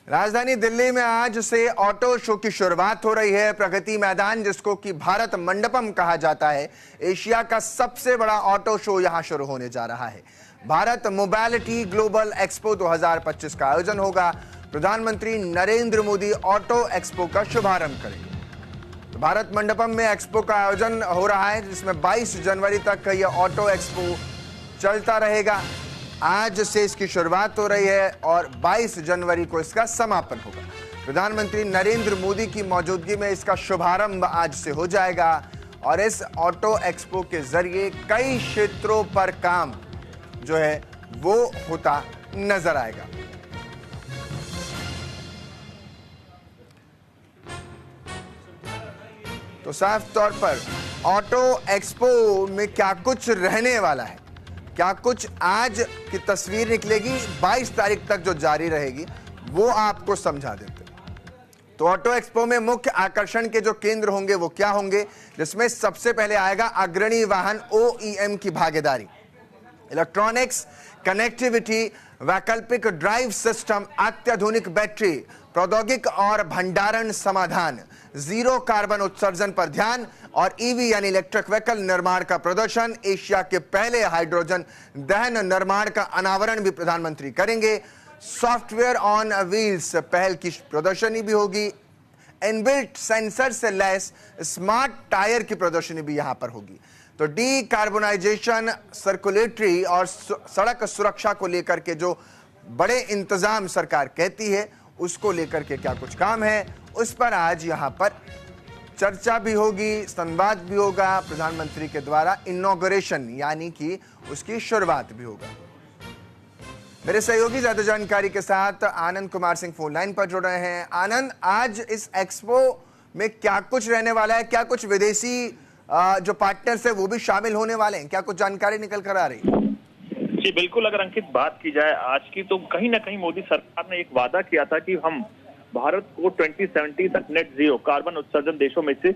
राजधानी दिल्ली में आज से ऑटो शो की शुरुआत हो रही है। प्रगति मैदान, जिसको कि भारत मंडपम कहा जाता है, एशिया का सबसे बड़ा ऑटो शो यहां शुरू होने जा रहा है। भारत मोबिलिटी ग्लोबल एक्सपो 2025 का आयोजन होगा। प्रधानमंत्री नरेंद्र मोदी ऑटो एक्सपो का शुभारंभ करेंगे। तो भारत मंडपम में एक्सपो का आयोजन हो रहा है, जिसमें 22 जनवरी तक यह ऑटो एक्सपो चलता रहेगा। आज से इसकी शुरुआत हो रही है और 22 जनवरी को इसका समापन होगा। प्रधानमंत्री नरेंद्र मोदी की मौजूदगी में इसका शुभारंभ आज से हो जाएगा और इस ऑटो एक्सपो के जरिए कई क्षेत्रों पर काम जो है वो होता नजर आएगा। तो साफ तौर पर ऑटो एक्सपो में क्या कुछ रहने वाला है, क्या कुछ आज की तस्वीर निकलेगी, 22 तारीख तक जो जारी रहेगी, वो आपको समझा देते हैं। तो ऑटो एक्सपो में मुख्य आकर्षण के जो केंद्र होंगे वो क्या होंगे, जिसमें सबसे पहले आएगा अग्रणी वाहन OEM की भागीदारी, इलेक्ट्रॉनिक्स, कनेक्टिविटी, वैकल्पिक ड्राइव सिस्टम, अत्याधुनिक बैटरी प्रौद्योगिक और भंडारण समाधान, जीरो कार्बन उत्सर्जन पर ध्यान और ईवी यानी इलेक्ट्रिक व्हीकल निर्माण का प्रदर्शन। एशिया के पहले हाइड्रोजन दहन निर्माण का अनावरण भी प्रधानमंत्री करेंगे। सॉफ्टवेयर ऑन व्हील्स पहल की प्रदर्शनी भी होगी। इनबिल्ट सेंसर से लैस स्मार्ट टायर की प्रदर्शनी भी यहां पर होगी। तो डीकार्बोनाइजेशन, सर्कुलेटरी और सड़क सुरक्षा को लेकर के जो बड़े इंतजाम सरकार कहती है, उसको लेकर के क्या कुछ काम है, उस पर आज यहां पर चर्चा भी होगी, संवाद भी होगा। प्रधानमंत्री के द्वारा इनॉग्रेशन यानी कि उसकी शुरुआत भी होगा। मेरे सहयोगी ज्यादा जानकारी के साथ आनंद कुमार सिंह फोन लाइन पर जुड़ रहे हैं। आनंद, आज इस एक्सपो में क्या कुछ रहने वाला है, क्या कुछ विदेशी जो पार्टनर्स है वो भी शामिल होने वाले हैं, क्या कुछ जानकारी निकल कर आ रही है? जी बिल्कुल, अगर अंकित बात की जाए आज की, तो कहीं ना कहीं मोदी सरकार ने एक वादा किया था कि हम भारत को 2070 तक नेट जीरो कार्बन उत्सर्जन देशों में से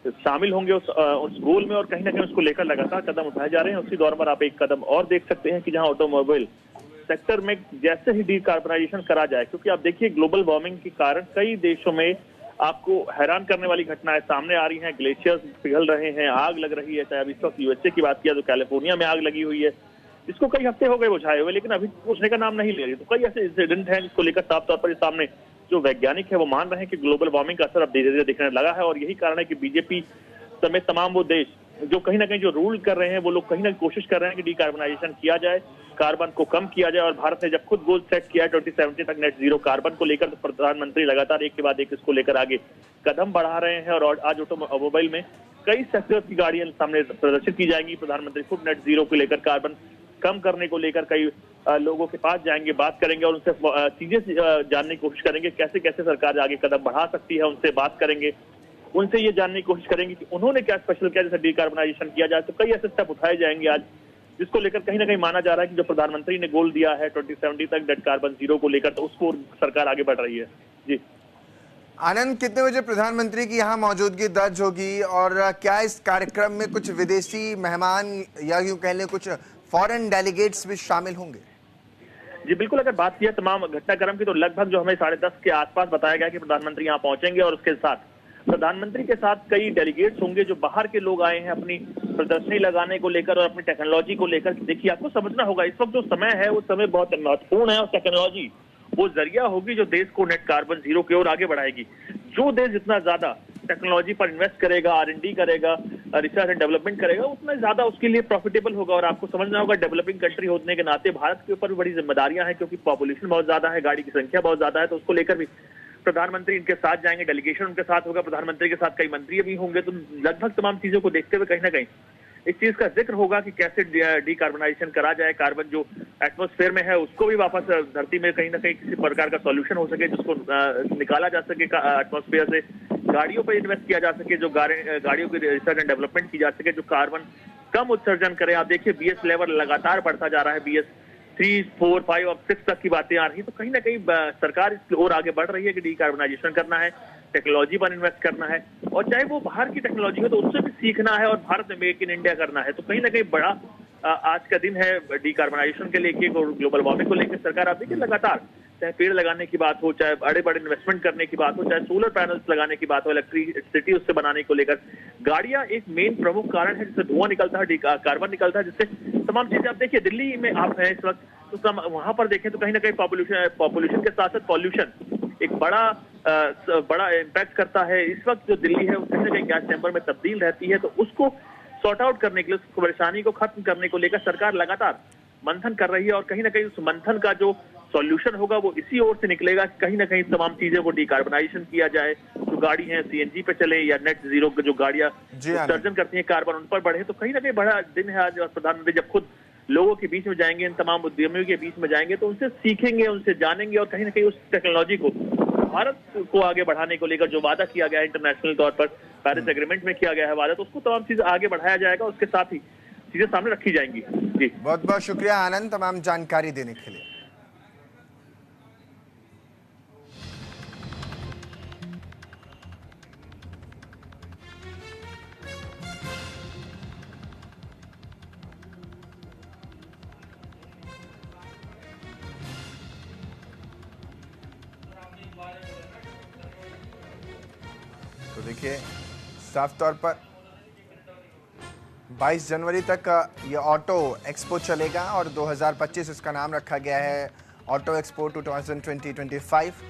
शामिल होंगे उस गोल में, और कहीं ना कहीं उसको लेकर लगातार कदम उठाए जा रहे हैं। उसी दौर पर आप एक कदम और देख सकते हैं कि जहां ऑटोमोबाइल सेक्टर में जैसे ही डीकार्बनाइजेशन करा जाए, क्योंकि आप देखिए ग्लोबल वार्मिंग के कारण कई देशों में आपको हैरान करने वाली घटनाएं सामने आ रही हैं। ग्लेशियर्स पिघल रहे हैं, आग लग रही है। चाहे अब इस वक्त USA की बात किया तो कैलिफोर्निया में आग लगी हुई है, इसको कई हफ्ते हो गए बुझाए हुए, लेकिन अभी पूछने का नाम नहीं ले रही। तो कई ऐसे इंसिडेंट हैं जिसको लेकर साफ तौर पर सामने जो वैज्ञानिक है वो मान रहे हैं कि ग्लोबल वार्मिंग का असर अब धीरे धीरे दिखने लगा है। और यही कारण है कि बीजेपी समेत तमाम वो देश जो कहीं ना कहीं जो रूल कर रहे हैं, वो लोग कहीं ना कोशिश कर रहे हैं कि डीकार्बनाइजेशन किया जाए, कार्बन को कम किया जाए। और भारत ने जब खुद गोल सेट किया है 2070 तक नेट जीरो कार्बन को लेकर, तो प्रधानमंत्री लगातार एक के बाद एक इसको लेकर आगे कदम बढ़ा रहे हैं। और आज ऑटोमोबाइल में कई सेक्टर्स की गाड़ियां सामने प्रदर्शित की जाएंगी। प्रधानमंत्री खुद नेट जीरो को लेकर, कार्बन कम करने को लेकर कई लोगों के पास जाएंगे, बात करेंगे और उनसे चीजें जानने की कोशिश करेंगे कैसे कैसे सरकार आगे कदम बढ़ा सकती है। उनसे बात करेंगे, उनसे ये जानने की कोशिश करेंगे कि उन्होंने क्या स्पेशल किया जैसे डीकार्बनाइजेशन किया जाए। तो कई ऐसे स्टेप उठाए जाएंगे आज, जिसको लेकर कहीं ना कहीं माना जा रहा है कि जो प्रधानमंत्री ने गोल दिया है 2070 तक नेट कार्बन जीरो को लेकर, तो उसको सरकार आगे बढ़ रही है। जी आनंद, कितने बजे प्रधानमंत्री की यहाँ मौजूदगी दर्ज होगी और क्या इस कार्यक्रम में कुछ विदेशी मेहमान या यूं कह लें कुछ फॉरेन डेलीगेट्स भी शामिल होंगे? जी बिल्कुल, अगर बात की तमाम घटनाक्रम की, तो लगभग जो हमें 10:30 के आसपास बताया गया कि प्रधानमंत्री यहाँ पहुंचेंगे और उसके साथ प्रधानमंत्री के साथ कई डेलीगेट्स होंगे जो बाहर के लोग आए हैं अपनी प्रदर्शनी लगाने को लेकर और अपनी टेक्नोलॉजी को लेकर। देखिए, आपको समझना होगा इस वक्त जो समय है वो समय बहुत महत्वपूर्ण है और टेक्नोलॉजी वो जरिया होगी जो देश को नेट कार्बन जीरो की ओर आगे बढ़ाएगी। जो देश जितना ज्यादा टेक्नोलॉजी पर इन्वेस्ट करेगा, R&D करेगा, रिसर्च एंड डेवलपमेंट करेगा, उतना ज्यादा उसके लिए प्रॉफिटेबल होगा। और आपको समझना होगा डेवलपिंग कंट्री होने के नाते भारत के ऊपर भी बड़ी जिम्मेदारियां हैं, क्योंकि पॉपुलेशन बहुत ज्यादा है, गाड़ी की संख्या बहुत ज्यादा है। तो उसको लेकर भी प्रधानमंत्री इनके साथ जाएंगे, डेलीगेशन उनके साथ होगा, प्रधानमंत्री के साथ कई मंत्री भी होंगे। तो लगभग तमाम चीजों को देखते हुए कहीं ना कहीं इस चीज का जिक्र होगा कि कैसे डीकार्बनाइजेशन करा जाए, कार्बन जो एटमॉस्फेयर में है उसको भी वापस धरती में कहीं ना कहीं किसी प्रकार का सॉल्यूशन हो सके, जिसको निकाला जा सके एटमॉस्फेयर से, गाड़ियों पर इन्वेस्ट किया जा सके, जो गाड़ियों की रिसर्च एंड डेवलपमेंट की जा सके जो कार्बन कम उत्सर्जन करे। आप देखिए BS लेवल लगातार बढ़ता जा रहा है, BS 3, 4, 5 और 6 तक की बातें आ रही है। तो कहीं ना कहीं सरकार इस ओर आगे बढ़ रही है कि डीकार्बनाइजेशन करना है, टेक्नोलॉजी पर इन्वेस्ट करना है, और चाहे वो बाहर की टेक्नोलॉजी हो तो उससे भी सीखना है और भारत में मेक इन इंडिया करना है। तो कहीं ना कहीं बड़ा आज का दिन है डीकार्बनाइजेशन के लेके और ग्लोबल वार्मिंग को लेकर। सरकार आप देखिए लगातार चाहे पेड़ लगाने की बात हो, चाहे बड़े बड़े इन्वेस्टमेंट करने की बात हो, चाहे सोलर पैनल्स लगाने की बात हो, इलेक्ट्रिसिटी उससे बनाने को लेकर, गाड़ियां एक मेन प्रमुख कारण है जिससे धुआं निकलता है, कार्बन निकलता है, जिससे तमाम चीजें। आप देखिए दिल्ली में आप हैं इस वक्त, तो वहां पर देखें तो कहीं ना कहीं पॉपुलेशन के साथ साथ पॉल्यूशन एक बड़ा इम्पैक्ट करता है। इस वक्त जो दिल्ली है वो कहीं ना कहीं गैस चैम्बर में तब्दील रहती है, तो उसको सॉर्ट आउट करने के लिए, उस परेशानी को खत्म करने को लेकर सरकार लगातार मंथन कर रही है, और कहीं ना कहीं उस मंथन का जो सॉल्यूशन होगा वो इसी ओर से निकलेगा। कहीं ना कहीं तमाम चीजें को डिकार्बनाइजेशन किया जाए, जो गाड़ी है सीएनजी पे चले या नेट जीरो जो गाड़ियां उत्सर्जन करती हैं कार्बन उन पर बढ़े, तो कहीं ना कहीं बड़ा दिन है आज। और प्रधानमंत्री जब खुद लोगों के बीच में जाएंगे, इन तमाम उद्यमियों के बीच में जाएंगे, तो उनसे सीखेंगे, उनसे जानेंगे, और कहीं ना कहीं उस टेक्नोलॉजी को, भारत को आगे बढ़ाने को लेकर जो वादा किया गया है इंटरनेशनल तौर पर, पेरिस एग्रीमेंट में किया गया है वादा, तो उसको तमाम चीजें आगे बढ़ाया जाएगा, उसके साथ ही चीजें सामने रखी जाएंगी। जी बहुत बहुत शुक्रिया आनंद तमाम जानकारी देने के लिए। तो देखिए साफ तौर पर 22 जनवरी तक ये ऑटो एक्सपो चलेगा और 2025 इसका नाम रखा गया है ऑटो एक्सपो 2020-25।